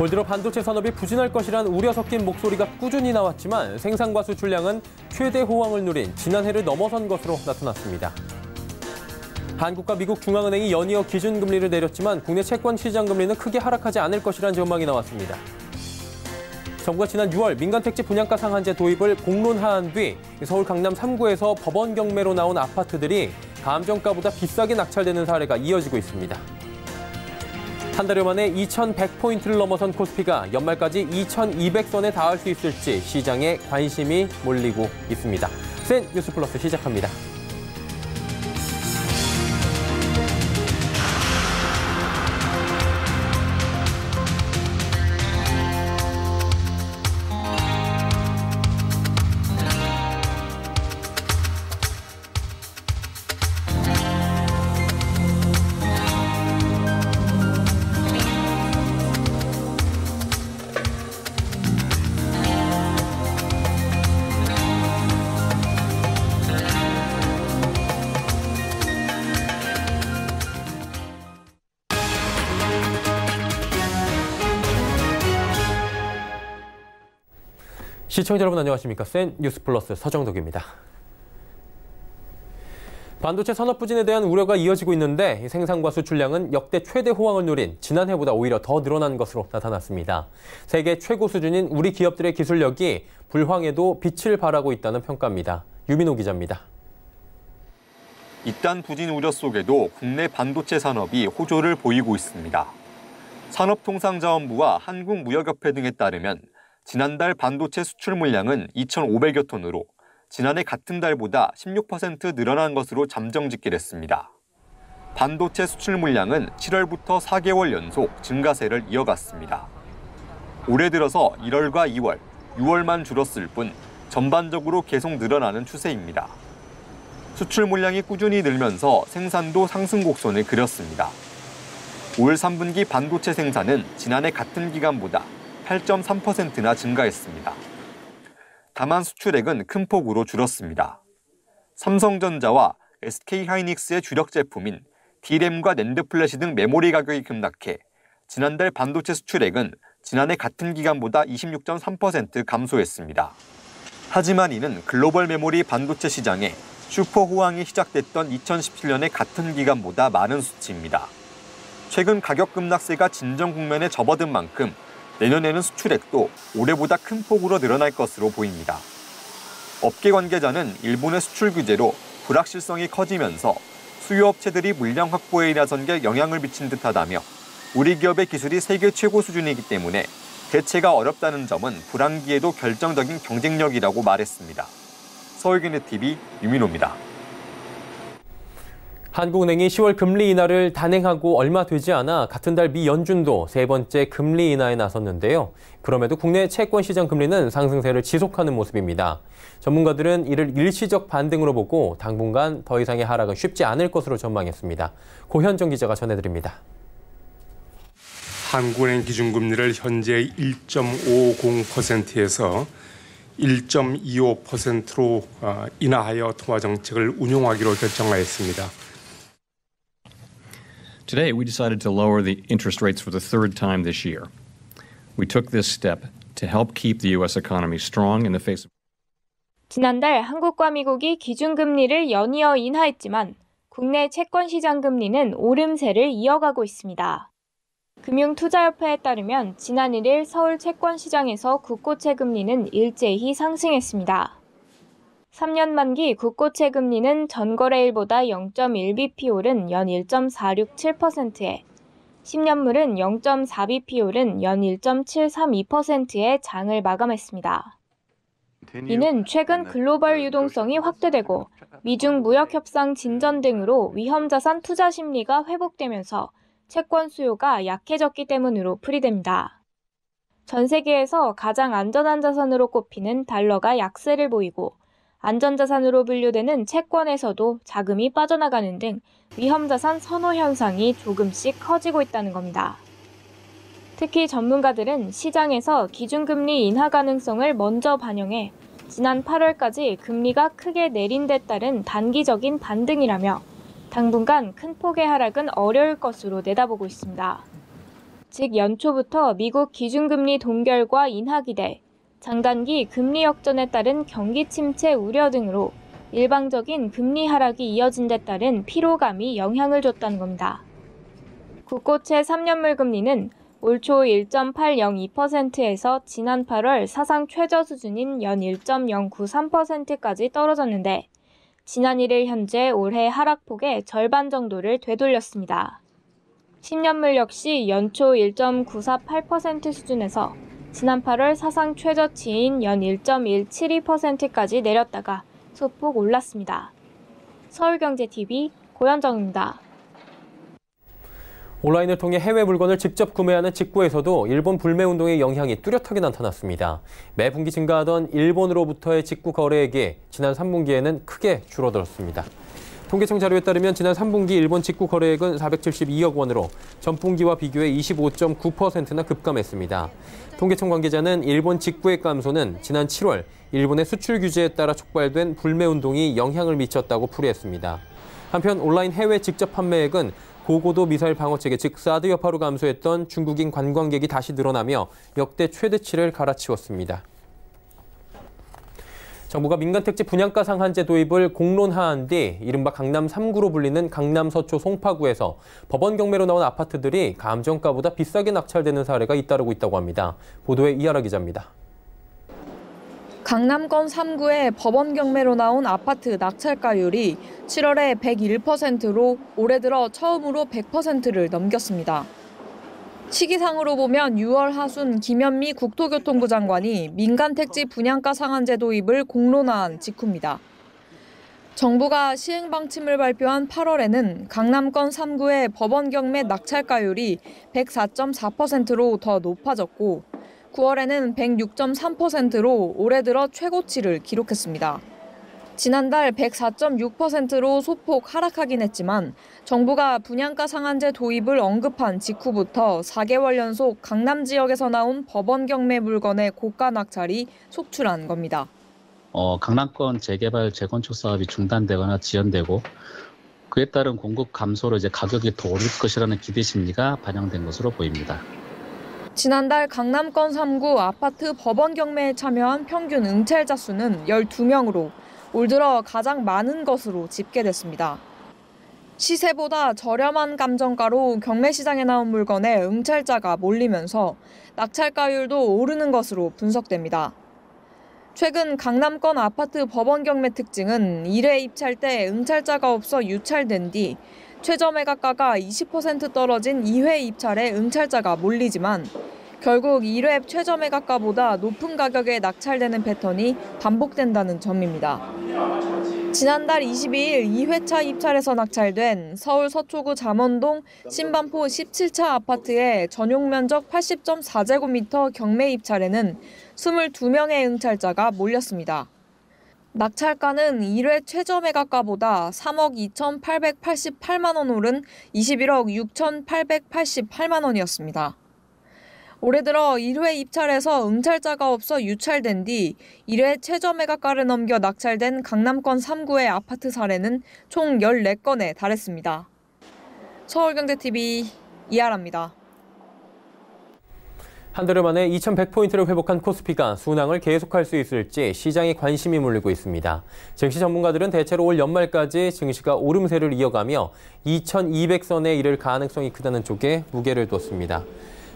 올 들어 반도체 산업이 부진할 것이란 우려 섞인 목소리가 꾸준히 나왔지만 생산과 수출량은 최대 호황을 누린 지난해를 넘어선 것으로 나타났습니다. 한국과 미국 중앙은행이 연이어 기준금리를 내렸지만 국내 채권 시장 금리는 크게 하락하지 않을 것이란 전망이 나왔습니다. 정부가 지난 6월 민간택지 분양가 상한제 도입을 공론화한 뒤 서울 강남 3구에서 법원 경매로 나온 아파트들이 감정가보다 비싸게 낙찰되는 사례가 이어지고 있습니다. 한 달여 만에 2,100포인트를 넘어선 코스피가 연말까지 2,200선에 닿을 수 있을지 시장에 관심이 몰리고 있습니다. 센 뉴스 플러스 시작합니다. 시청자 여러분 안녕하십니까? 센 뉴스 플러스 서정덕입니다. 반도체 산업 부진에 대한 우려가 이어지고 있는데 생산과 수출량은 역대 최대 호황을 누린 지난해보다 오히려 더 늘어난 것으로 나타났습니다. 세계 최고 수준인 우리 기업들의 기술력이 불황에도 빛을 발하고 있다는 평가입니다. 유민호 기자입니다. 이딴 부진 우려 속에도 국내 반도체 산업이 호조를 보이고 있습니다. 산업통상자원부와 한국무역협회 등에 따르면 지난달 반도체 수출 물량은 2,500여 톤으로 지난해 같은 달보다 16% 늘어난 것으로 잠정짓기했습니다. 반도체 수출 물량은 7월부터 4개월 연속 증가세를 이어갔습니다. 올해 들어서 1월과 2월, 6월만 줄었을 뿐 전반적으로 계속 늘어나는 추세입니다. 수출 물량이 꾸준히 늘면서 생산도 상승 곡선을 그렸습니다. 올 3분기 반도체 생산은 지난해 같은 기간보다 8.3%나 증가했습니다. 다만 수출액은 큰 폭으로 줄었습니다. 삼성전자와 SK하이닉스의 주력 제품인 D램과 낸드 플래시 등 메모리 가격이 급락해 지난달 반도체 수출액은 지난해 같은 기간보다 26.3% 감소했습니다. 하지만 이는 글로벌 메모리 반도체 시장에 슈퍼 호황이 시작됐던 2017년의 같은 기간보다 많은 수치입니다. 최근 가격 급락세가 진정 국면에 접어든 만큼 내년에는 수출액도 올해보다 큰 폭으로 늘어날 것으로 보입니다. 업계 관계자는 일본의 수출 규제로 불확실성이 커지면서 수요 업체들이 물량 확보에 나선 게 영향을 미친 듯하다며 우리 기업의 기술이 세계 최고 수준이기 때문에 대체가 어렵다는 점은 불황기에도 결정적인 경쟁력이라고 말했습니다. 서울경제TV 유민호입니다. 한국은행이 10월 금리 인하를 단행하고 얼마 되지 않아 같은 달 미 연준도 세 번째 금리 인하에 나섰는데요. 그럼에도 국내 채권 시장 금리는 상승세를 지속하는 모습입니다. 전문가들은 이를 일시적 반등으로 보고 당분간 더 이상의 하락은 쉽지 않을 것으로 전망했습니다. 고현정 기자가 전해드립니다. 한국은행 기준금리를 현재 1.50%에서 1.25%로 인하하여 통화정책을 운용하기로 결정하였습니다. Today, we decided to lower the interest rates for the third time this year. We took this step to help keep the U.S. economy strong in the face of. 지난달 한국과 미국이 기준금리를 연이어 인하했지만 국내 채권 시장 금리는 오름세를 이어가고 있습니다. 금융투자협회에 따르면 지난 1일 서울 채권 시장에서 국고채 금리는 일제히 상승했습니다. 3년 만기 국고채 금리는 전거래일보다 0.1bp 오른 연 1.467%에 10년물은 0.4bp 오른 연 1.732%의 장을 마감했습니다. 이는 최근 글로벌 유동성이 확대되고 미중 무역 협상 진전 등으로 위험자산 투자 심리가 회복되면서 채권 수요가 약해졌기 때문으로 풀이됩니다. 전 세계에서 가장 안전한 자산으로 꼽히는 달러가 약세를 보이고 안전자산으로 분류되는 채권에서도 자금이 빠져나가는 등 위험자산 선호 현상이 조금씩 커지고 있다는 겁니다. 특히 전문가들은 시장에서 기준금리 인하 가능성을 먼저 반영해 지난 8월까지 금리가 크게 내린 데 따른 단기적인 반등이라며 당분간 큰 폭의 하락은 어려울 것으로 내다보고 있습니다. 즉 연초부터 미국 기준금리 동결과 인하 기대, 장단기 금리 역전에 따른 경기 침체 우려 등으로 일방적인 금리 하락이 이어진 데 따른 피로감이 영향을 줬다는 겁니다. 국고채 3년물 금리는 올 초 1.802%에서 지난 8월 사상 최저 수준인 연 1.093%까지 떨어졌는데 지난 1일 현재 올해 하락폭의 절반 정도를 되돌렸습니다. 10년물 역시 연초 1.948% 수준에서 지난 8월 사상 최저치인 연 1.172%까지 내렸다가 소폭 올랐습니다. 서울경제TV 고현정입니다. 온라인을 통해 해외 물건을 직접 구매하는 직구에서도 일본 불매운동의 영향이 뚜렷하게 나타났습니다. 매 분기 증가하던 일본으로부터의 직구 거래액이 지난 3분기에는 크게 줄어들었습니다. 통계청 자료에 따르면 지난 3분기 일본 직구 거래액은 472억 원으로 전분기와 비교해 25.9%나 급감했습니다. 통계청 관계자는 일본 직구액 감소는 지난 7월 일본의 수출 규제에 따라 촉발된 불매운동이 영향을 미쳤다고 풀이했습니다. 한편 온라인 해외 직접 판매액은 고고도 미사일 방어체계 즉 사드 여파로 감소했던 중국인 관광객이 다시 늘어나며 역대 최대치를 갈아치웠습니다. 정부가 민간택지 분양가 상한제 도입을 공론화한 뒤 이른바 강남 3구로 불리는 강남 서초 송파구에서 법원 경매로 나온 아파트들이 감정가보다 비싸게 낙찰되는 사례가 잇따르고 있다고 합니다. 보도에 이하라 기자입니다. 강남권 3구의 법원 경매로 나온 아파트 낙찰가율이 7월에 101%로 올해 들어 처음으로 100%를 넘겼습니다. 시기상으로 보면 6월 하순 김현미 국토교통부 장관이 민간택지 분양가 상한제 도입을 공론화한 직후입니다. 정부가 시행 방침을 발표한 8월에는 강남권 3구의 법원 경매 낙찰가율이 104.4%로 더 높아졌고 9월에는 106.3%로 올해 들어 최고치를 기록했습니다. 지난달 104.6%로 소폭 하락하긴 했지만 정부가 분양가 상한제 도입을 언급한 직후부터 4개월 연속 강남 지역에서 나온 법원 경매 물건의 고가 낙찰이 속출한 겁니다. 강남권 재개발 재건축 사업이 중단되거나 지연되고 그에 따른 공급 감소로 가격이 더 오를 것이라는 기대 심리가 반영된 것으로 보입니다. 지난달 강남권 3구 아파트 법원 경매에 참여한 평균 응찰자 수는 12명으로 올 들어 가장 많은 것으로 집계됐습니다. 시세보다 저렴한 감정가로 경매 시장에 나온 물건에 응찰자가 몰리면서 낙찰가율도 오르는 것으로 분석됩니다. 최근 강남권 아파트 법원 경매 특징은 1회 입찰 때 응찰자가 없어 유찰된 뒤 최저 매각가가 20% 떨어진 2회 입찰에 응찰자가 몰리지만 결국 1회 최저 매각가보다 높은 가격에 낙찰되는 패턴이 반복된다는 점입니다. 지난달 22일 2회차 입찰에서 낙찰된 서울 서초구 잠원동 신반포 17차 아파트의 전용 면적 80.4제곱미터 경매 입찰에는 22명의 응찰자가 몰렸습니다. 낙찰가는 1회 최저 매각가보다 3억 2,888만 원 오른 21억 6,888만 원이었습니다. 올해 들어 1회 입찰에서 응찰자가 없어 유찰된 뒤 1회 최저 매각가를 넘겨 낙찰된 강남권 3구의 아파트 사례는 총 14건에 달했습니다. 서울경제TV 이하라입니다. 한 달 만에 2,100포인트를 회복한 코스피가 순항을 계속할 수 있을지 시장에 관심이 몰리고 있습니다. 증시 전문가들은 대체로 올 연말까지 증시가 오름세를 이어가며 2,200선에 이를 가능성이 크다는 쪽에 무게를 뒀습니다.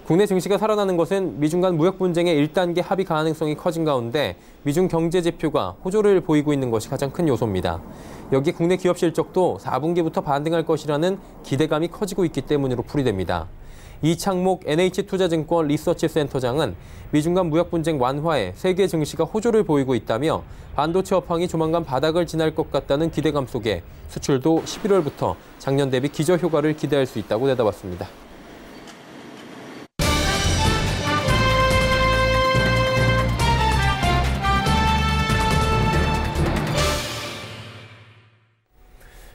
국내 증시가 살아나는 것은 미중 간 무역 분쟁의 1단계 합의 가능성이 커진 가운데 미중 경제 지표가 호조를 보이고 있는 것이 가장 큰 요소입니다. 여기에 국내 기업 실적도 4분기부터 반등할 것이라는 기대감이 커지고 있기 때문으로 풀이됩니다. 이창목 NH투자증권 리서치센터장은 미중 간 무역 분쟁 완화에 세계 증시가 호조를 보이고 있다며 반도체 업황이 조만간 바닥을 지날 것 같다는 기대감 속에 수출도 11월부터 작년 대비 기저효과를 기대할 수 있다고 내다봤습니다.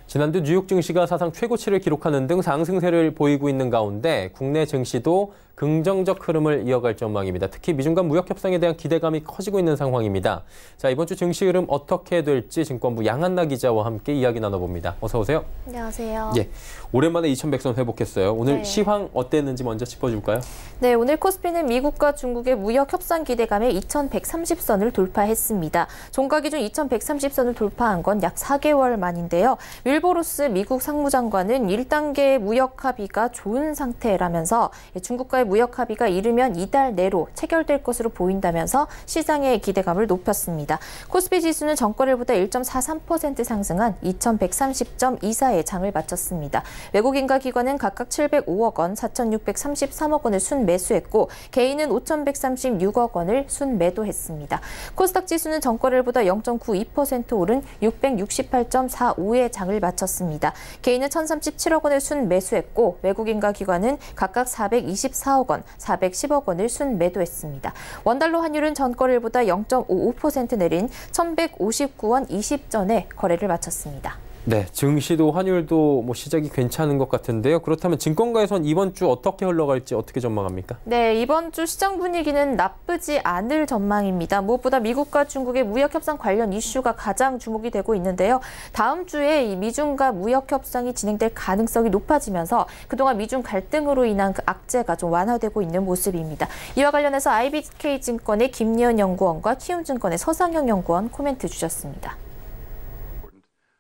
지난주 뉴욕 증시가 사상 최고치를 기록하는 등 상승세를 보이고 있는 가운데 국내 증시도 긍정적 흐름을 이어갈 전망입니다. 특히 미중 간 무역 협상에 대한 기대감이 커지고 있는 상황입니다. 자, 이번 주 증시 흐름 어떻게 될지 증권부 양한나 기자와 함께 이야기 나눠봅니다. 어서 오세요. 안녕하세요. 예, 오랜만에 2100선 회복했어요. 오늘 시황 어땠는지 먼저 짚어줄까요? 네, 오늘 코스피는 미국과 중국의 무역 협상 기대감에 2130선을 돌파했습니다. 종가 기준 2130선을 돌파한 건 약 4개월 만인데요. 윌보로스 미국 상무장관은 1단계 무역 합의가 좋은 상태라면서 중국과의 무역 합의가 이르면 이달 내로 체결될 것으로 보인다면서 시장의 기대감을 높였습니다. 코스피 지수는 전거래일보다 1.43% 상승한 2130.24의 장을 마쳤습니다. 외국인과 기관은 각각 705억 원, 4633억 원을 순매수했고 개인은 5136억 원을 순매도했습니다. 코스닥 지수는 전거래일보다 0.92% 오른 668.45의 장을 마쳤습니다. 개인은 1037억 원을 순매수했고 외국인과 기관은 각각 424억 원, 410억 원을 순매도했습니다. 원달러 환율은 전거래일보다 0.55% 내린 1159원 20전에 거래를 마쳤습니다. 네, 증시도 환율도 시작이 괜찮은 것 같은데요. 그렇다면 증권가에선 이번 주 어떻게 흘러갈지 어떻게 전망합니까? 네, 이번 주 시장 분위기는 나쁘지 않을 전망입니다. 무엇보다 미국과 중국의 무역 협상 관련 이슈가 가장 주목이 되고 있는데요. 다음 주에 이 미중과 무역 협상이 진행될 가능성이 높아지면서 그동안 미중 갈등으로 인한 그 악재가 좀 완화되고 있는 모습입니다. 이와 관련해서 IBK증권의 김예은 연구원과 키움증권의 서상형 연구원 코멘트 주셨습니다.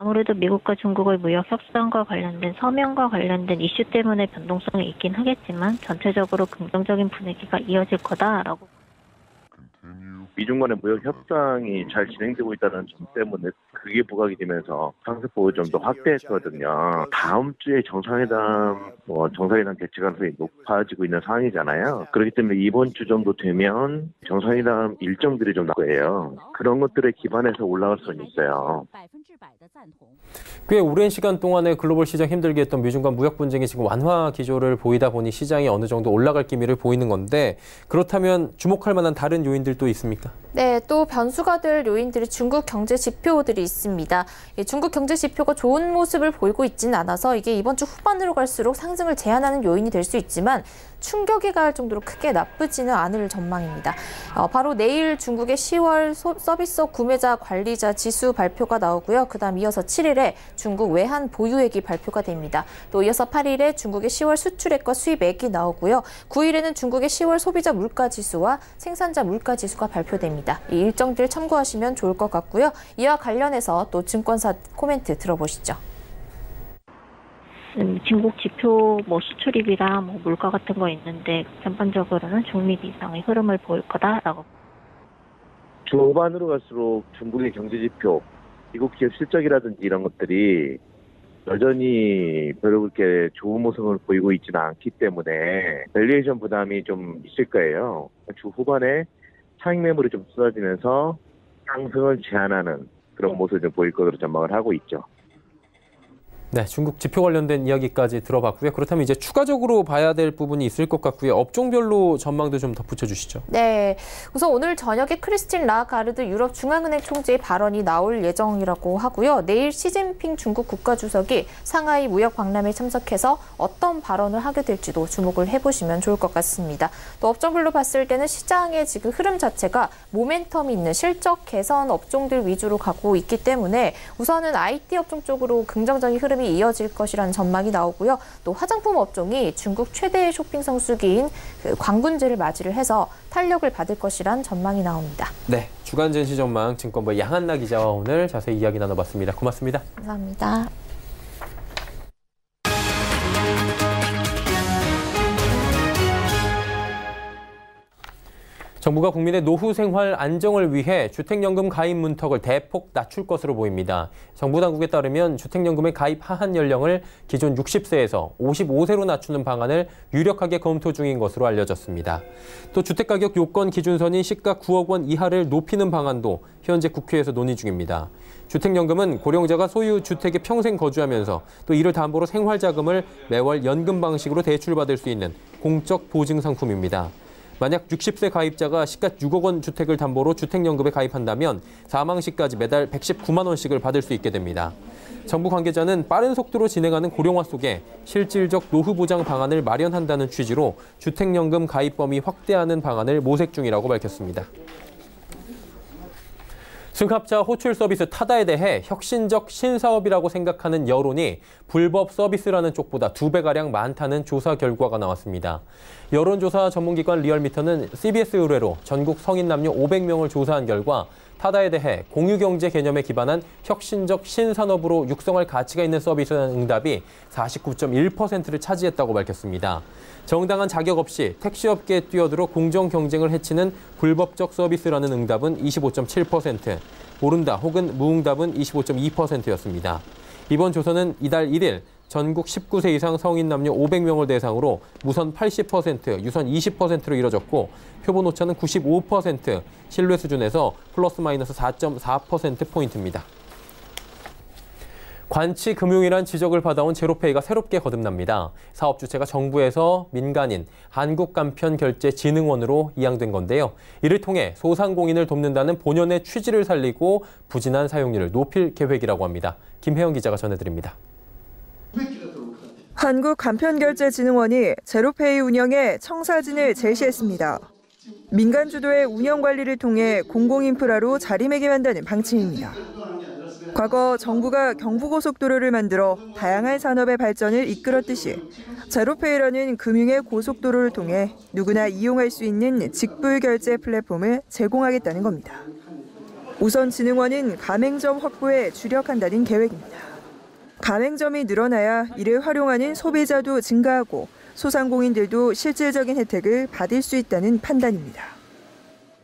아무래도 미국과 중국의 무역 협상과 관련된 서명과 관련된 이슈 때문에 변동성이 있긴 하겠지만 전체적으로 긍정적인 분위기가 이어질 거다라고. 미중 간의 무역 협상이 잘 진행되고 있다는 점 때문에 그게 부각이 되면서 상승폭을 좀 더 확대했거든요. 다음 주에 정상회담 개최 가능성이 높아지고 있는 상황이잖아요. 그렇기 때문에 이번 주 정도 되면 정상회담 일정들이 좀 나올 거예요. 그런 것들에 기반해서 올라갈 수는 있어요. 꽤 오랜 시간 동안에 글로벌 시장 힘들게 했던 미중 간 무역 분쟁이 지금 완화 기조를 보이다 보니 시장이 어느 정도 올라갈 기미를 보이는 건데 그렇다면 주목할 만한 다른 요인들도 있습니까? 네, 또 변수가 될 요인들이 중국 경제 지표들이 있습니다. 중국 경제 지표가 좋은 모습을 보이고 있지는 않아서 이게 이번 주 후반으로 갈수록 상승을 제한하는 요인이 될 수 있지만 충격이 가할 정도로 크게 나쁘지는 않을 전망입니다. 바로 내일 중국의 10월 서비스업 구매자 관리자 지수 발표가 나오고요. 그다음 이어서 7일에 중국 외환 보유액이 발표가 됩니다. 또 이어서 8일에 중국의 10월 수출액과 수입액이 나오고요. 9일에는 중국의 10월 소비자 물가 지수와 생산자 물가 지수가 발표됩니다. 이 일정들 참고하시면 좋을 것 같고요. 이와 관련해서 또 증권사 코멘트 들어보시죠. 중국 지표 수출입이랑 물가 같은 거 있는데 전반적으로는 중립 이상의 흐름을 보일 거다라고. 중후반으로 갈수록 중국의 경제 지표, 미국 기업 실적이라든지 이런 것들이 여전히 별로 그렇게 좋은 모습을 보이고 있지는 않기 때문에 밸류에이션 부담이 좀 있을 거예요. 주 후반에 차익 매물이 좀 쏟아지면서 상승을 제한하는 그런 모습을 좀 보일 것으로 전망을 하고 있죠. 네, 중국 지표 관련된 이야기까지 들어봤고요. 그렇다면 이제 추가적으로 봐야 될 부분이 있을 것 같고요. 업종별로 전망도 좀 덧붙여 주시죠. 네, 우선 오늘 저녁에 크리스틴 라가르드 유럽 중앙은행 총재의 발언이 나올 예정이라고 하고요. 내일 시진핑 중국 국가주석이 상하이 무역 박람회에 참석해서 어떤 발언을 하게 될지도 주목을 해보시면 좋을 것 같습니다. 또 업종별로 봤을 때는 시장의 지금 흐름 자체가 모멘텀이 있는 실적 개선 업종들 위주로 가고 있기 때문에 우선은 IT 업종 쪽으로 긍정적인 흐름이 이어질 것이라는 전망이 나오고요. 또 화장품 업종이 중국 최대의 쇼핑 성수기인 광군제를 맞이를 해서 탄력을 받을 것이란 전망이 나옵니다. 네, 주간 증시 전망 증권부의 양한나 기자와 오늘 자세히 이야기 나눠봤습니다. 고맙습니다. 감사합니다. 정부가 국민의 노후 생활 안정을 위해 주택연금 가입 문턱을 대폭 낮출 것으로 보입니다. 정부 당국에 따르면 주택연금의 가입 하한 연령을 기존 60세에서 55세로 낮추는 방안을 유력하게 검토 중인 것으로 알려졌습니다. 또 주택가격 요건 기준선인 시가 9억 원 이하를 높이는 방안도 현재 국회에서 논의 중입니다. 주택연금은 고령자가 소유 주택에 평생 거주하면서 또 이를 담보로 생활자금을 매월 연금 방식으로 대출받을 수 있는 공적 보증 상품입니다. 만약 60세 가입자가 시가 6억 원 주택을 담보로 주택연금에 가입한다면 사망 시까지 매달 119만 원씩을 받을 수 있게 됩니다. 정부 관계자는 빠른 속도로 진행하는 고령화 속에 실질적 노후 보장 방안을 마련한다는 취지로 주택연금 가입 범위 확대하는 방안을 모색 중이라고 밝혔습니다. 승합차 호출 서비스 타다에 대해 혁신적 신사업이라고 생각하는 여론이 불법 서비스라는 쪽보다 2배가량 많다는 조사 결과가 나왔습니다. 여론조사 전문기관 리얼미터는 CBS 의뢰로 전국 성인 남녀 500명을 조사한 결과 타다에 대해 공유경제 개념에 기반한 혁신적 신산업으로 육성할 가치가 있는 서비스라는 응답이 49.1%를 차지했다고 밝혔습니다. 정당한 자격 없이 택시업계에 뛰어들어 공정 경쟁을 해치는 불법적 서비스라는 응답은 25.7%, 모른다 혹은 무응답은 25.2%였습니다. 이번 조사는 이달 1일 전국 19세 이상 성인 남녀 500명을 대상으로 무선 80%, 유선 20%로 이뤄졌고 표본 오차는 95%, 신뢰 수준에서 플러스 마이너스 4.4%포인트입니다. 관치금융이란 지적을 받아온 제로페이가 새롭게 거듭납니다. 사업 주체가 정부에서 민간인 한국간편결제진흥원으로 이양된 건데요. 이를 통해 소상공인을 돕는다는 본연의 취지를 살리고 부진한 사용률을 높일 계획이라고 합니다. 김혜영 기자가 전해드립니다. 한국간편결제진흥원이 제로페이 운영에 청사진을 제시했습니다. 민간 주도의 운영 관리를 통해 공공인프라로 자리매김한다는 방침입니다. 과거 정부가 경부고속도로를 만들어 다양한 산업의 발전을 이끌었듯이 제로페이라는 금융의 고속도로를 통해 누구나 이용할 수 있는 직불결제 플랫폼을 제공하겠다는 겁니다. 우선 진흥원은 가맹점 확보에 주력한다는 계획입니다. 가맹점이 늘어나야 이를 활용하는 소비자도 증가하고 소상공인들도 실질적인 혜택을 받을 수 있다는 판단입니다.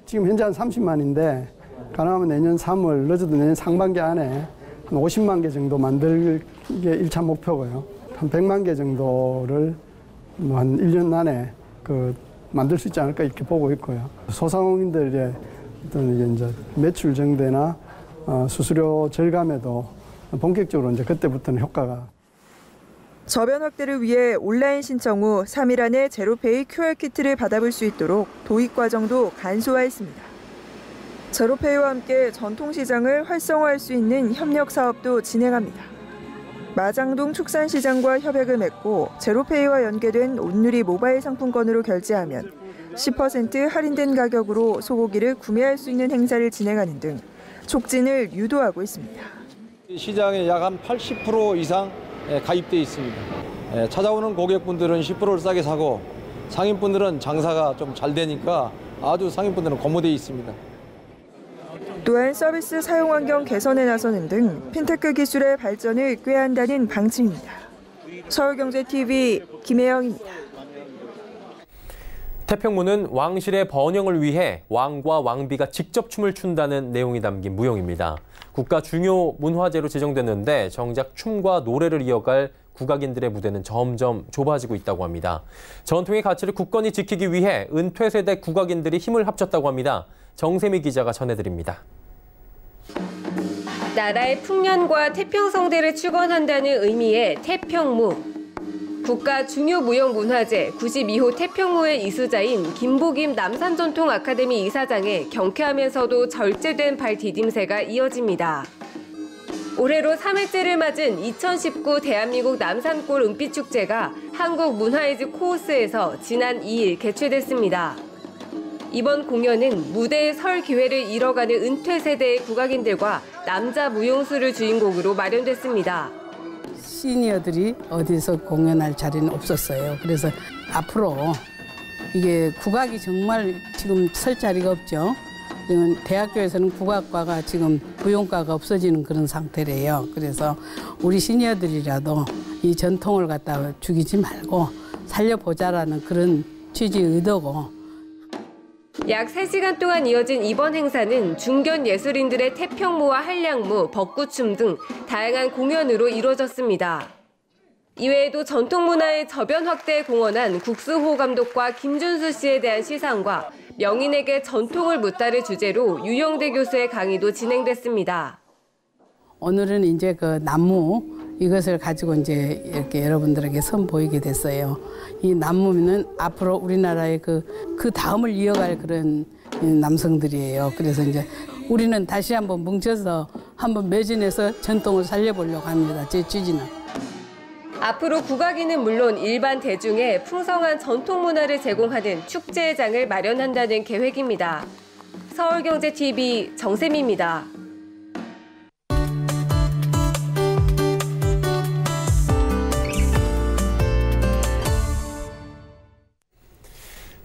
지금 현재 한 30만인데 가능하면 내년 3월, 늦어도 내년 상반기 안에 한 50만 개 정도 만들 게 1차 목표고요. 한 100만 개 정도를 한 1년 안에 만들 수 있지 않을까 이렇게 보고 있고요. 소상공인들의 어떤 이제 매출 증대나 수수료 절감에도 본격적으로 이제 그때부터는 효과가. 저변 확대를 위해 온라인 신청 후 3일 안에 제로페이 QR키트를 받아볼 수 있도록 도입 과정도 간소화했습니다. 제로페이와 함께 전통시장을 활성화할 수 있는 협력 사업도 진행합니다. 마장동 축산시장과 협약을 맺고 제로페이와 연계된 온누리 모바일 상품권으로 결제하면 10% 할인된 가격으로 소고기를 구매할 수 있는 행사를 진행하는 등 촉진을 유도하고 있습니다. 시장에 약 한 80% 이상 가입돼 있습니다. 찾아오는 고객분들은 10%를 싸게 사고 상인분들은 장사가 좀 잘 되니까 아주 상인분들은 고무돼 있습니다. 또한 서비스 사용 환경 개선에 나서는 등 핀테크 기술의 발전을 꾀한다는 방침입니다. 서울경제TV 김혜영입니다. 태평무는 왕실의 번영을 위해 왕과 왕비가 직접 춤을 춘다는 내용이 담긴 무용입니다. 국가 중요 문화재로 지정됐는데 정작 춤과 노래를 이어갈 국악인들의 무대는 점점 좁아지고 있다고 합니다. 전통의 가치를 굳건히 지키기 위해 은퇴 세대 국악인들이 힘을 합쳤다고 합니다. 정세미 기자가 전해드립니다. 나라의 풍년과 태평성대를 축원한다는 의미의 태평무. 국가 중요 무형문화재 92호 태평무의 이수자인 김보김 남산전통아카데미 이사장의 경쾌하면서도 절제된 발디딤새가 이어집니다. 올해로 3회째를 맞은 2019 대한민국 남산골 은빛축제가 한국문화예술 코호스에서 지난 2일 개최됐습니다. 이번 공연은 무대에 설 기회를 잃어가는 은퇴 세대의 국악인들과 남자 무용수를 주인공으로 마련됐습니다. 시니어들이 어디서 공연할 자리는 없었어요. 그래서 앞으로 이게 국악이 정말 지금 설 자리가 없죠. 지금 대학교에서는 국악과가 지금 무용과가 없어지는 그런 상태래요. 그래서 우리 시니어들이라도 이 전통을 갖다 죽이지 말고 살려보자라는 그런 취지 의도고. 약 3시간 동안 이어진 이번 행사는 중견 예술인들의 태평무와 한량무, 벚꽃춤 등 다양한 공연으로 이루어졌습니다. 이외에도 전통문화의 저변 확대에 공헌한 국수호 감독과 김준수 씨에 대한 시상과 명인에게 전통을 묻다를 주제로 유영대 교수의 강의도 진행됐습니다. 오늘은 이제 그 나무 이것을 가지고 이제 이렇게 여러분들에게 선보이게 됐어요. 이 남무는 앞으로 우리나라의 그 다음을 이어갈 그런 남성들이에요. 그래서 이제 우리는 다시 한번 뭉쳐서 한번 매진해서 전통을 살려보려고 합니다. 제 취지는. 앞으로 국악인은 물론 일반 대중에 풍성한 전통 문화를 제공하는 축제장을 마련한다는 계획입니다. 서울경제TV 정샘입니다.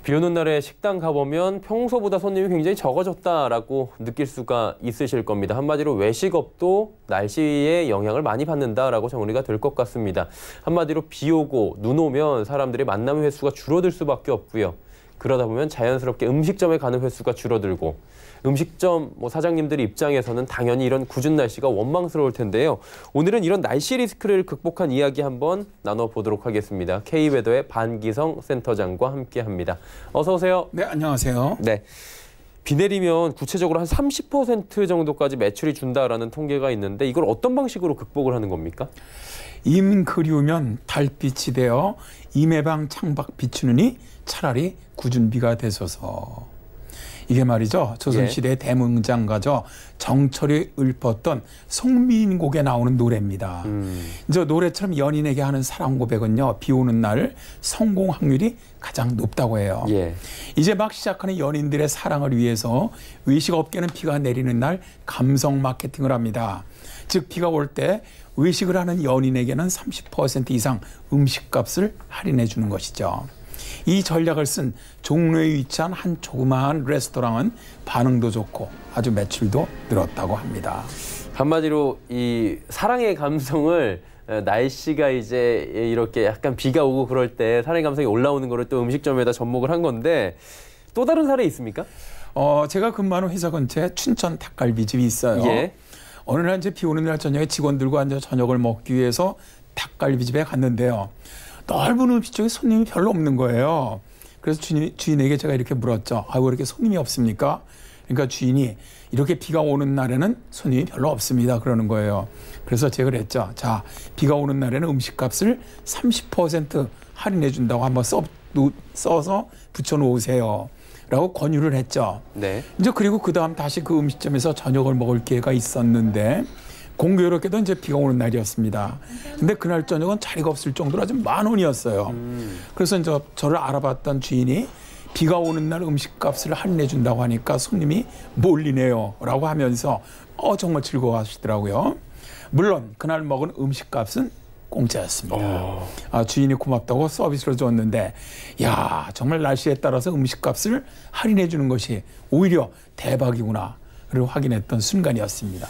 비 오는 날에 식당 가보면 평소보다 손님이 굉장히 적어졌다라고 느낄 수가 있으실 겁니다. 한마디로 외식업도 날씨의 영향을 많이 받는다라고 정리가 될 것 같습니다. 한마디로 비 오고 눈 오면 사람들의 만남 횟수가 줄어들 수밖에 없고요. 그러다 보면 자연스럽게 음식점에 가는 횟수가 줄어들고 음식점 사장님들 입장에서는 당연히 이런 궂은 날씨가 원망스러울 텐데요. 오늘은 이런 날씨 리스크를 극복한 이야기 한번 나눠보도록 하겠습니다. K웨더의 반기성 센터장과 함께합니다. 어서 오세요. 네, 안녕하세요. 네, 비 내리면 구체적으로 한 30% 정도까지 매출이 준다라는 통계가 있는데 이걸 어떤 방식으로 극복을 하는 겁니까? 임 그리우면 달빛이 되어 임해방 창밖 비추느니 차라리 궂은 비가 되소서. 이게 말이죠. 조선시대 대문장가죠. 정철이 읊었던 송민곡에 나오는 노래입니다. 저 노래처럼 연인에게 하는 사랑 고백은요. 비 오는 날 성공 확률이 가장 높다고 해요. 이제 막 시작하는 연인들의 사랑을 위해서 외식업계는 비가 내리는 날 감성 마케팅을 합니다. 즉 비가 올 때 외식을 하는 연인에게는 30% 이상 음식값을 할인해 주는 것이죠. 이 전략을 쓴 종로에 위치한 한 조그마한 레스토랑은 반응도 좋고 아주 매출도 늘었다고 합니다. 한마디로 이 사랑의 감성을 날씨가 이제 이렇게 약간 비가 오고 그럴 때 사랑의 감성이 올라오는 거를 또 음식점에다 접목을 한 건데 또 다른 사례 있습니까? 제가 근무하는 회사 근처에 춘천 닭갈비집이 있어요. 어느 날 이제 비 오는 날 저녁에 직원들과 이제 저녁을 먹기 위해서 닭갈비집에 갔는데요. 넓은 음식점에 손님이 별로 없는 거예요. 그래서 주인에게 제가 이렇게 물었죠. 왜 이렇게 손님이 없습니까? 그러니까 주인이 이렇게 비가 오는 날에는 손님이 별로 없습니다. 그러는 거예요. 그래서 제가 그랬죠. 자, 비가 오는 날에는 음식값을 30% 할인해 준다고 한번 써서 붙여놓으세요. 라고 권유를 했죠. 이제 그리고 그 다음 다시 그 음식점에서 저녁을 먹을 기회가 있었는데 공교롭게도 이제 비가 오는 날이었습니다. 근데 그날 저녁은 자리가 없을 정도로 아주 만원이었어요. 그래서 이제 저를 알아봤던 주인이 비가 오는 날 음식값을 할인해 준다고 하니까 손님이 몰리네요. 라고 하면서 정말 즐거워하시더라고요. 물론 그날 먹은 음식값은 공짜였습니다. 주인이 고맙다고 서비스로 줬는데 야 정말 날씨에 따라서 음식값을 할인해 주는 것이 오히려 대박이구나를 확인했던 순간이었습니다.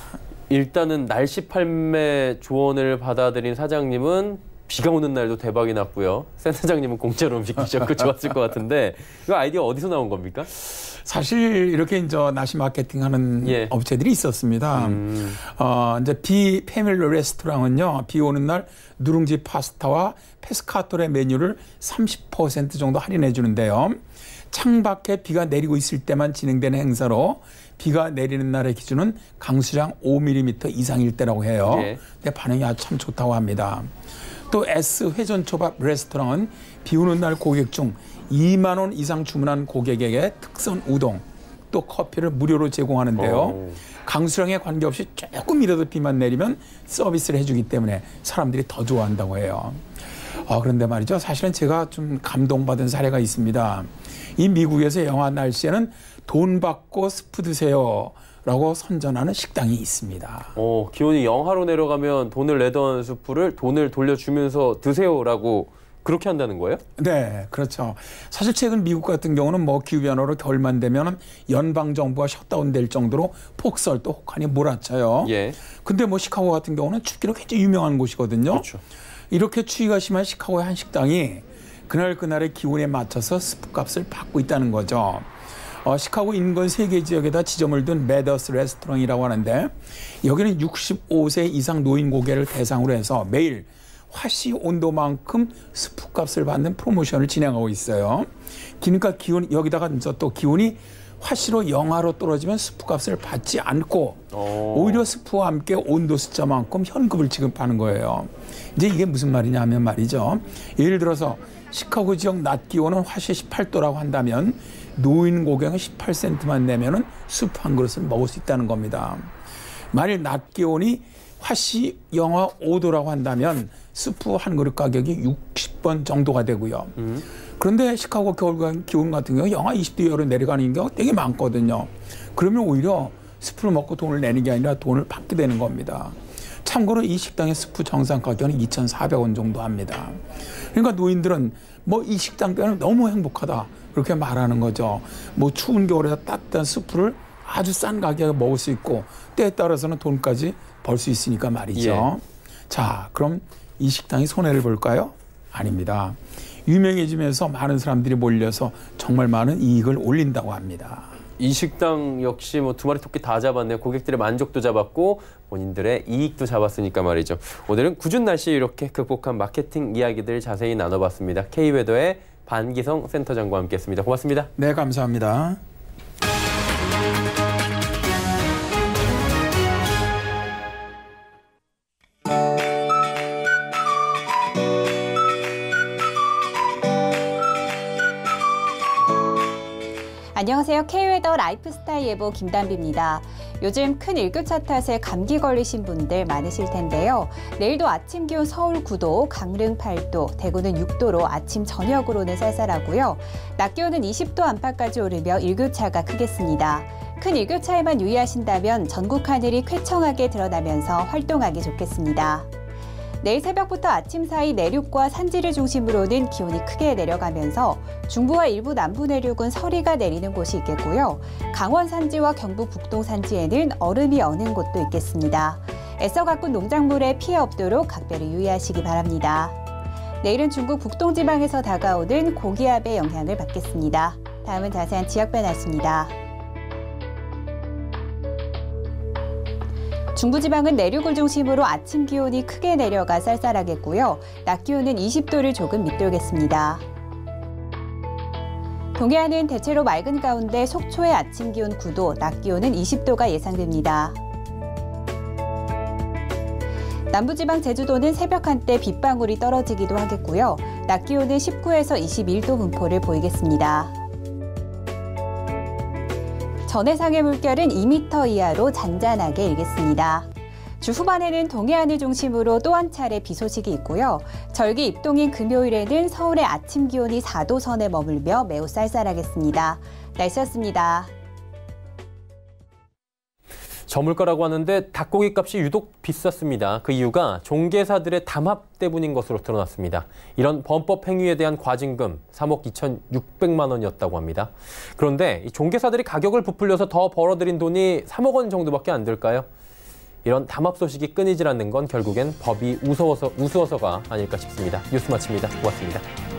일단은 날씨 판매 조언을 받아들인 사장님은 비가 오는 날도 대박이 났고요. 센터장님은 공짜로 음식 드셨고 좋았을 것 같은데 이 아이디어 어디서 나온 겁니까? 사실 이렇게 이제 날씨 마케팅하는 업체들이 있었습니다. 이제 패밀리 레스토랑은요. 비 오는 날 누룽지 파스타와 페스카토레 메뉴를 30% 정도 할인해 주는데요. 창밖에 비가 내리고 있을 때만 진행되는 행사로 비가 내리는 날의 기준은 강수량 5mm 이상일 때라고 해요. 근데 반응이 아주 참 좋다고 합니다. 또 S 회전초밥 레스토랑은 비 오는 날 고객 중 2만 원 이상 주문한 고객에게 특선 우동 또 커피를 무료로 제공하는데요. 강수량에 관계없이 조금이라도 비만 내리면 서비스를 해주기 때문에 사람들이 더 좋아한다고 해요. 그런데 말이죠. 사실은 제가 좀 감동받은 사례가 있습니다. 이 미국에서 영하 날씨에는 돈 받고 스프 드세요 라고 선전하는 식당이 있습니다. 기온이 영하로 내려가면 돈을 내던 스프를 돈을 돌려주면서 드세요라고 그렇게 한다는 거예요? 네, 그렇죠. 사실 최근 미국 같은 경우는 기후변화로 겨울만 되면 연방정부가 셧다운될 정도로 폭설 또 혹한이 몰아쳐요. 근데 시카고 같은 경우는 춥기로 굉장히 유명한 곳이거든요. 그렇죠. 이렇게 추위가 심한 시카고의 한 식당이 그날의 기온에 맞춰서 스프값을 받고 있다는 거죠. 시카고 인근 3개 지역에다 지점을 둔 메더스 레스토랑이라고 하는데 여기는 65세 이상 노인 고객을 대상으로 해서 매일 화씨 온도만큼 스프값을 받는 프로모션을 진행하고 있어요. 그러니까 기온 여기다가 또 기온이 화씨로 영하로 떨어지면 스프값을 받지 않고 오히려 스프와 함께 온도 숫자만큼 현금을 지급하는 거예요. 이제 이게 무슨 말이냐 하면 말이죠. 예를 들어서 시카고 지역 낮 기온은 화씨 18도라고 한다면 노인 고객은 18센트만 내면은 스프 한 그릇을 먹을 수 있다는 겁니다. 만일 낮 기온이 화씨 영하 5도라고 한다면 스프 한 그릇 가격이 60원 정도가 되고요. 그런데 시카고 겨울 기온 같은 경우 영하 20도 이하로 내려가는 경우가 되게 많거든요. 그러면 오히려 스프를 먹고 돈을 내는 게 아니라 돈을 받게 되는 겁니다. 참고로 이 식당의 스프 정상 가격은 2,400원 정도 합니다. 그러니까 노인들은 뭐 이 식당 때는 너무 행복하다 그렇게 말하는 거죠. 뭐 추운 겨울에 따뜻한 스프를 아주 싼 가격에 먹을 수 있고 때에 따라서는 돈까지 벌 수 있으니까 말이죠. 예. 자, 그럼 이 식당이 손해를 볼까요? 아닙니다. 유명해지면서 많은 사람들이 몰려서 정말 많은 이익을 올린다고 합니다. 이 식당 역시 뭐 두 마리 토끼 다 잡았네요. 고객들의 만족도 잡았고 본인들의 이익도 잡았으니까 말이죠. 오늘은 궂은 날씨에 이렇게 극복한 마케팅 이야기들 자세히 나눠봤습니다. K웨더의 반기성 센터장과 함께했습니다. 고맙습니다. 네, 감사합니다. 안녕하세요. K웨더 라이프스타일 예보 김단비입니다. 요즘 큰 일교차 탓에 감기 걸리신 분들 많으실 텐데요. 내일도 아침 기온 서울 9도, 강릉 8도, 대구는 6도로 아침 저녁으로는 쌀쌀하고요. 낮 기온은 20도 안팎까지 오르며 일교차가 크겠습니다. 큰 일교차에만 유의하신다면 전국 하늘이 쾌청하게 드러나면서 활동하기 좋겠습니다. 내일 새벽부터 아침 사이 내륙과 산지를 중심으로는 기온이 크게 내려가면서 중부와 일부 남부 내륙은 서리가 내리는 곳이 있겠고요. 강원 산지와 경북 북동 산지에는 얼음이 어는 곳도 있겠습니다. 애써 가꾼 농작물에 피해 없도록 각별히 유의하시기 바랍니다. 내일은 중국 북동 지방에서 다가오는 고기압의 영향을 받겠습니다. 다음은 자세한 지역 변화수입니다. 중부지방은 내륙을 중심으로 아침 기온이 크게 내려가 쌀쌀하겠고요. 낮 기온은 20도를 조금 밑돌겠습니다. 동해안은 대체로 맑은 가운데 속초의 아침 기온 9도, 낮 기온은 20도가 예상됩니다. 남부지방 제주도는 새벽 한때 빗방울이 떨어지기도 하겠고요. 낮 기온은 19에서 21도 분포를 보이겠습니다. 전해상의 물결은 2m 이하로 잔잔하게 일겠습니다. 주 후반에는 동해안을 중심으로 또 한 차례 비 소식이 있고요. 절기 입동인 금요일에는 서울의 아침 기온이 4도 선에 머물며 매우 쌀쌀하겠습니다. 날씨였습니다. 저물가라고 하는데 닭고기 값이 유독 비쌌습니다. 그 이유가 종계사들의 담합 때문인 것으로 드러났습니다. 이런 범법 행위에 대한 과징금 3억 2,600만 원이었다고 합니다. 그런데 이 종계사들이 가격을 부풀려서 더 벌어들인 돈이 3억 원 정도밖에 안 될까요? 이런 담합 소식이 끊이질 않는 건 결국엔 법이 우스워서가 아닐까 싶습니다. 뉴스 마칩니다. 고맙습니다.